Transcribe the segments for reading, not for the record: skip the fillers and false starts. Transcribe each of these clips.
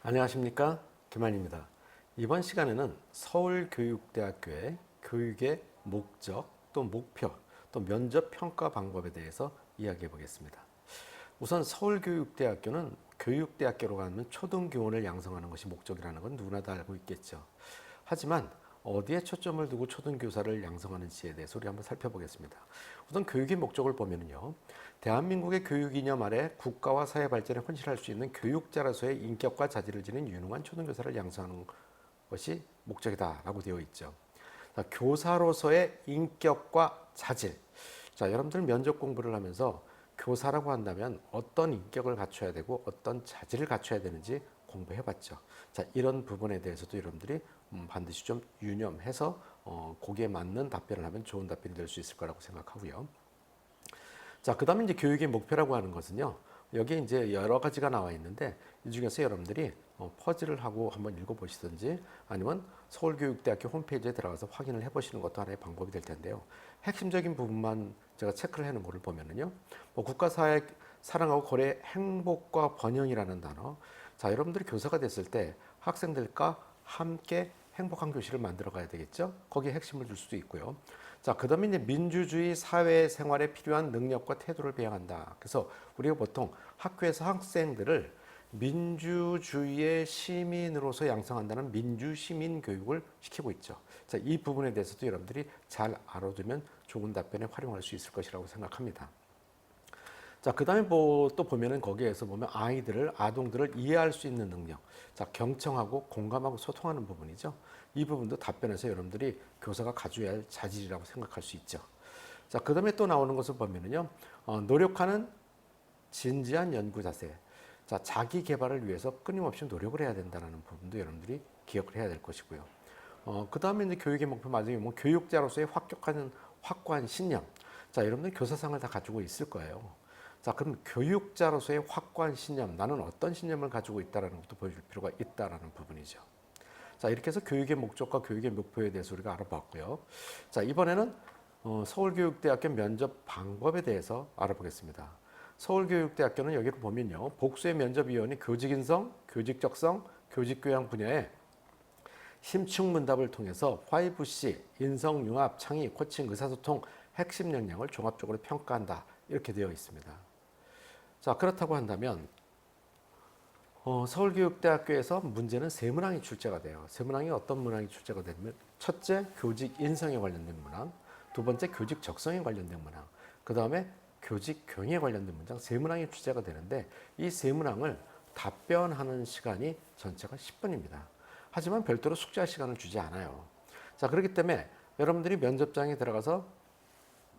안녕하십니까, 김한입니다. 이번 시간에는 서울교육대학교의 교육의 목적, 또 목표, 또 면접 평가 방법에 대해서 이야기해 보겠습니다. 우선 서울교육대학교는 교육대학교로 가면 초등교원을 양성하는 것이 목적이라는 건 누구나 다 알고 있겠죠. 하지만 어디에 초점을 두고 초등교사를 양성하는지에 대해서 우리 한번 살펴보겠습니다. 우선 교육의 목적을 보면요, 대한민국의 교육 이념 아래 국가와 사회 발전에 헌신할 수 있는 교육자로서의 인격과 자질을 지닌 유능한 초등교사를 양성하는 것이 목적이다라고 되어 있죠. 자, 교사로서의 인격과 자질. 자, 여러분들 면접 공부를 하면서 교사라고 한다면 어떤 인격을 갖춰야 되고 어떤 자질을 갖춰야 되는지 공부해봤죠. 자, 이런 부분에 대해서도 여러분들이 반드시 좀 유념해서 거기에 맞는 답변을 하면 좋은 답변이 될 수 있을 거라고 생각하고요. 자, 그다음에 이제 교육의 목표라고 하는 것은요, 여기에 이제 여러 가지가 나와 있는데 이 중에서 여러분들이 퍼즐을 하고 한번 읽어보시든지 아니면 서울교육대학교 홈페이지에 들어가서 확인을 해보시는 것도 하나의 방법이 될 텐데요. 핵심적인 부분만 제가 체크를 해놓은 거를 보면은요, 국가사회 사랑하고 고래 행복과 번영이라는 단어. 자, 여러분들이 교사가 됐을 때 학생들과 함께 행복한 교실을 만들어 가야 되겠죠. 거기에 핵심을 줄 수도 있고요. 자, 그다음에 이제 민주주의 사회 생활에 필요한 능력과 태도를 배양한다. 그래서 우리가 보통 학교에서 학생들을 민주주의의 시민으로서 양성한다는 민주시민 교육을 시키고 있죠. 자, 이 부분에 대해서도 여러분들이 잘 알아두면 좋은 답변에 활용할 수 있을 것이라고 생각합니다. 자, 그 다음에 또 보면은 거기에서 보면 아동들을 이해할 수 있는 능력. 자, 경청하고 공감하고 소통하는 부분이죠. 이 부분도 답변에서 여러분들이 교사가 가져야 할 자질이라고 생각할 수 있죠. 자, 그 다음에 또 나오는 것을 보면은요, 노력하는 진지한 연구 자세. 자, 자기 개발을 위해서 끊임없이 노력을 해야 된다는 부분도 여러분들이 기억을 해야 될 것이고요. 그 다음에 이제 교육의 목표 마지막에 교육자로서의 확고한 신념. 자, 여러분들 교사상을 다 가지고 있을 거예요. 자, 그럼 교육자로서의 확고한 신념, 나는 어떤 신념을 가지고 있다는 것도 보여줄 필요가 있다는 부분이죠. 자, 이렇게 해서 교육의 목적과 교육의 목표에 대해서 우리가 알아봤고요. 자, 이번에는 서울교육대학교 면접 방법에 대해서 알아보겠습니다. 서울교육대학교는 여기를 보면요, 복수의 면접위원이 교직인성, 교직적성, 교직교양 분야에 심층문답을 통해서 5C, 인성융합, 창의, 코칭, 의사소통, 핵심 역량을 종합적으로 평가한다. 이렇게 되어 있습니다. 자, 그렇다고 한다면 서울교육대학교에서 문제는 세 문항이 출제가 돼요. 세 문항이 어떤 문항이 출제가 되냐면, 첫째, 교직 인성에 관련된 문항, 두 번째, 교직 적성에 관련된 문항, 그 다음에 교직 교행에 관련된 문장, 세 문항이 출제가 되는데 이 세 문항을 답변하는 시간이 전체가 10분입니다. 하지만 별도로 숙제할 시간을 주지 않아요. 자, 그렇기 때문에 여러분들이 면접장에 들어가서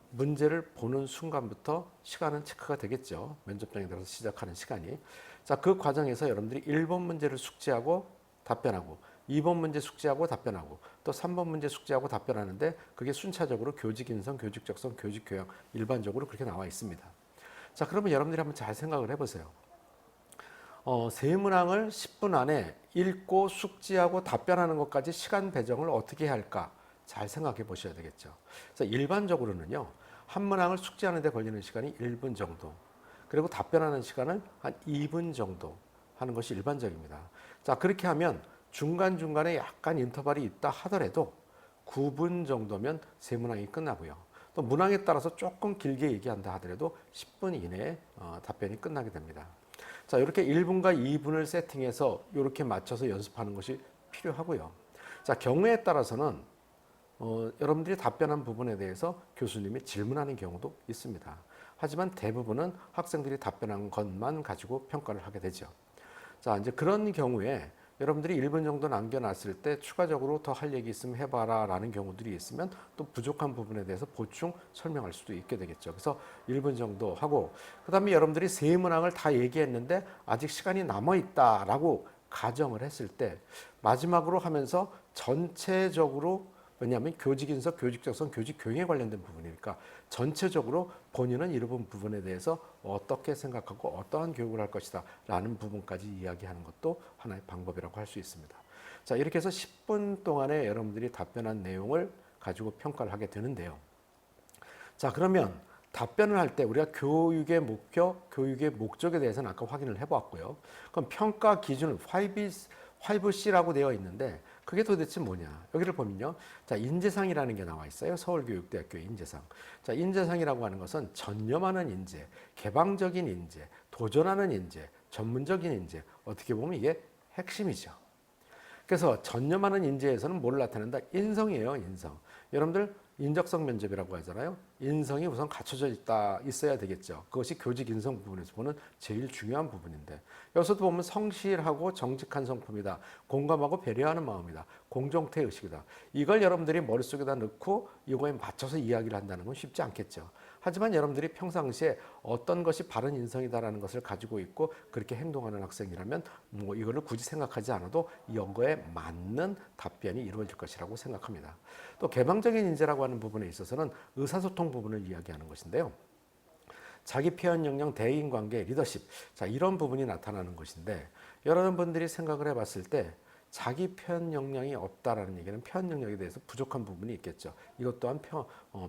문제를 보는 순간부터 시간은 체크가 되겠죠. 면접장에 들어서 시작하는 시간이. 자, 그 과정에서 여러분들이 1번 문제를 숙지하고 답변하고 2번 문제 숙지하고 답변하고 또 3번 문제 숙지하고 답변하는데 그게 순차적으로 교직인성, 교직적성, 교직교양 일반적으로 그렇게 나와 있습니다. 자, 그러면 여러분들이 한번 잘 생각을 해보세요. 세 문항을 10분 안에 읽고 숙지하고 답변하는 것까지 시간 배정을 어떻게 해야 할까? 잘 생각해 보셔야 되겠죠. 그래서 일반적으로는요, 한 문항을 숙지하는 데 걸리는 시간이 1분 정도, 그리고 답변하는 시간을 한 2분 정도 하는 것이 일반적입니다. 자, 그렇게 하면 중간중간에 약간 인터벌이 있다 하더라도 9분 정도면 세 문항이 끝나고요. 또 문항에 따라서 조금 길게 얘기한다 하더라도 10분 이내에 답변이 끝나게 됩니다. 자, 이렇게 1분과 2분을 세팅해서 이렇게 맞춰서 연습하는 것이 필요하고요. 자, 경우에 따라서는 여러분들이 답변한 부분에 대해서 교수님이 질문하는 경우도 있습니다. 하지만 대부분은 학생들이 답변한 것만 가지고 평가를 하게 되죠. 자, 이제 그런 경우에 여러분들이 1분 정도 남겨놨을 때 추가적으로 더 할 얘기 있으면 해봐라 라는 경우들이 있으면 또 부족한 부분에 대해서 보충 설명할 수도 있게 되겠죠. 그래서 1분 정도 하고, 그 다음에 여러분들이 세 문항을 다 얘기했는데 아직 시간이 남아있다라고 가정을 했을 때 마지막으로 하면서 전체적으로, 왜냐하면 교직인성, 교직적성, 교직교행에 관련된 부분이니까 전체적으로 본인은 이 부분에 대해서 어떻게 생각하고 어떠한 교육을 할 것이다 라는 부분까지 이야기하는 것도 하나의 방법이라고 할 수 있습니다. 자, 이렇게 해서 10분 동안에 여러분들이 답변한 내용을 가지고 평가를 하게 되는데요. 자, 그러면 답변을 할 때 우리가 교육의 목표, 교육의 목적에 대해서는 아까 확인을 해보았고요. 그럼 평가 기준은 5C라고 되어 있는데 그게 도대체 뭐냐? 여기를 보면요. 자, 인재상이라는 게 나와 있어요. 서울교육대학교 인재상. 자, 인재상이라고 하는 것은 전념하는 인재, 개방적인 인재, 도전하는 인재, 전문적인 인재. 어떻게 보면 이게 핵심이죠. 그래서 전념하는 인재에서는 뭘 나타낸다? 인성이에요, 인성. 여러분들 인적성 면접이라고 하잖아요. 인성이 우선 갖춰져 있어야 되겠죠. 그것이 교직 인성 부분에서 보는 제일 중요한 부분인데 여기서도 보면 성실하고 정직한 성품이다. 공감하고 배려하는 마음이다. 공정태 의식이다. 이걸 여러분들이 머릿속에다 넣고 이거에 맞춰서 이야기를 한다는 건 쉽지 않겠죠. 하지만 여러분들이 평상시에 어떤 것이 바른 인성이다라는 것을 가지고 있고 그렇게 행동하는 학생이라면 뭐 이거를 굳이 생각하지 않아도 이거에 맞는 답변이 이루어질 것이라고 생각합니다. 또 개방적인 인재라고 하는 부분에 있어서는 의사소통 부분을 이야기하는 것인데요. 자기 표현 역량, 대인관계, 리더십, 자 이런 부분이 나타나는 것인데 여러분들이 생각을 해봤을 때 자기 표현 역량이 없다라는 얘기는 표현 역량에 대해서 부족한 부분이 있겠죠. 이것 또한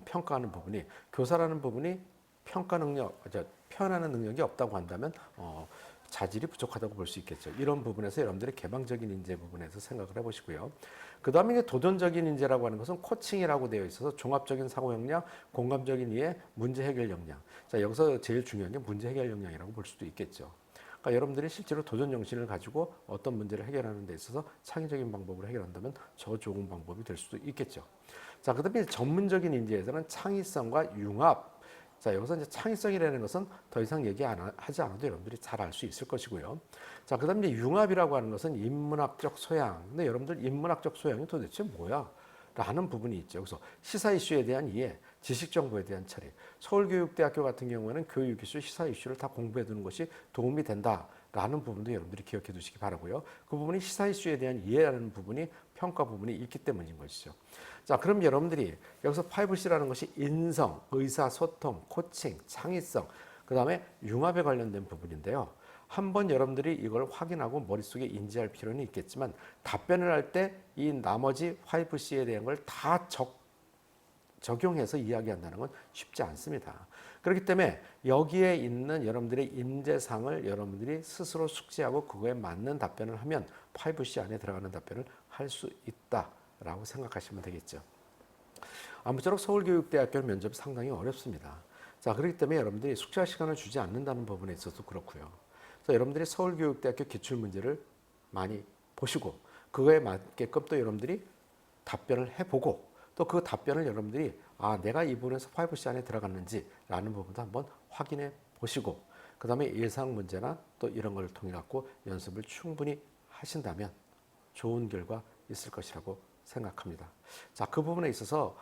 평가하는 부분이 교사라는 부분이 평가 능력, 표현하는 능력이 없다고 한다면 자질이 부족하다고 볼 수 있겠죠. 이런 부분에서 여러분들이 개방적인 인재 부분에서 생각을 해보시고요. 그 다음에 이제 도전적인 인재라고 하는 것은 코칭이라고 되어 있어서 종합적인 사고 역량, 공감적인 이해, 문제 해결 역량. 자 여기서 제일 중요한 게 문제 해결 역량이라고 볼 수도 있겠죠. 그러니까 여러분들이 실제로 도전 정신을 가지고 어떤 문제를 해결하는 데 있어서 창의적인 방법으로 해결한다면 저 좋은 방법이 될 수도 있겠죠. 자, 그다음에 전문적인 인재에서는 창의성과 융합. 자, 여기서 이제 창의성이라는 것은 더 이상 하지 않아도 여러분들이 잘 알 수 있을 것이고요. 자, 그다음에 이제 융합이라고 하는 것은 인문학적 소양. 근데 여러분들 인문학적 소양이 도대체 뭐야? 라는 부분이 있죠. 그래서 시사 이슈에 대한 이해, 지식 정보에 대한 처리. 서울교육대학교 같은 경우에는 교육 이슈, 시사 이슈를 다 공부해 두는 것이 도움이 된다라는 부분도 여러분들이 기억해 두시기 바라고요. 그 부분이 시사 이슈에 대한 이해라는 부분이 평가 부분이 있기 때문인 것이죠. 자, 그럼 여러분들이 여기서 5C라는 것이 인성, 의사소통, 코칭, 창의성, 그다음에 융합에 관련된 부분인데요. 한번 여러분들이 이걸 확인하고 머릿속에 인지할 필요는 있겠지만 답변을 할 때 이 나머지 5C에 대한 걸 다 적용해서 이야기한다는 건 쉽지 않습니다. 그렇기 때문에 여기에 있는 여러분들의 인재상을 여러분들이 스스로 숙지하고 그거에 맞는 답변을 하면 5C 안에 들어가는 답변을 할 수 있다라고 생각하시면 되겠죠. 아무쪼록 서울교육대학교 면접이 상당히 어렵습니다. 자, 그렇기 때문에 여러분들이 숙제할 시간을 주지 않는다는 부분에 있어서 그렇고요. 그래서 여러분들이 서울교육대학교 기출문제를 많이 보시고 그거에 맞게끔 또 여러분들이 답변을 해보고 또 그 답변을 여러분들이 내가 이 부분에서 5C 안에 들어갔는지라는 부분도 한번 확인해 보시고 그 다음에 예상 문제나 또 이런 걸 통해 갖고 연습을 충분히 하신다면 좋은 결과 있을 것이라고 생각합니다. 자, 그 부분에 있어서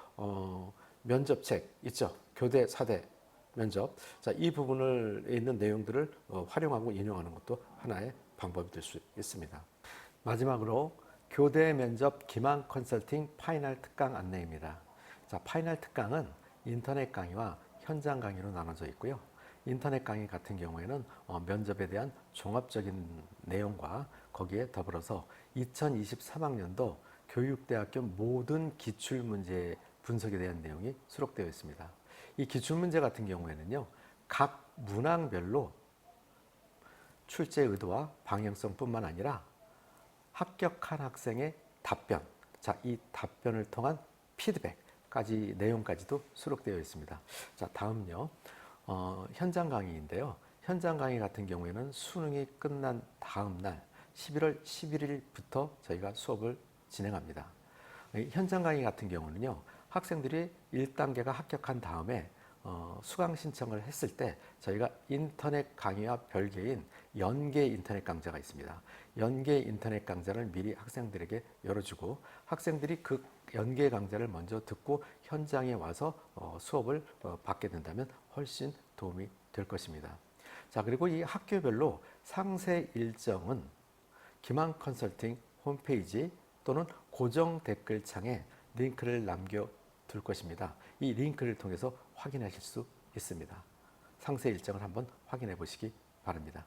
면접책 있죠. 교대, 사대 면접. 자, 이 부분을 있는 내용들을 활용하고 인용하는 것도 하나의 방법이 될 수 있습니다. 마지막으로 교대 면접 기망 컨설팅 파이널 특강 안내입니다. 자, 파이널 특강은 인터넷 강의와 현장 강의로 나눠져 있고요. 인터넷 강의 같은 경우에는 면접에 대한 종합적인 내용과 거기에 더불어서 2023학년도 교육대학교 모든 기출문제 분석에 대한 내용이 수록되어 있습니다. 이 기출문제 같은 경우에는요, 각 문항별로 출제 의도와 방향성뿐만 아니라 합격한 학생의 답변, 자, 이 답변을 통한 피드백까지 내용까지도 수록되어 있습니다. 자, 다음요. 현장 강의인데요. 현장 강의 같은 경우에는 수능이 끝난 다음 날 11월 11일부터 저희가 수업을 진행합니다. 현장 강의 같은 경우는요. 학생들이 1단계가 합격한 다음에 수강 신청을 했을 때 저희가 인터넷 강의와 별개인 연계 인터넷 강좌가 있습니다. 연계 인터넷 강좌를 미리 학생들에게 열어주고 학생들이 그 연계 강좌를 먼저 듣고 현장에 와서 수업을 받게 된다면 훨씬 도움이 될 것입니다. 자, 그리고 이 학교별로 상세 일정은 기망 컨설팅 홈페이지 또는 고정 댓글창에 링크를 남겨둘 것입니다. 이 링크를 통해서 확인하실 수 있습니다. 상세 일정을 한번 확인해 보시기 바랍니다.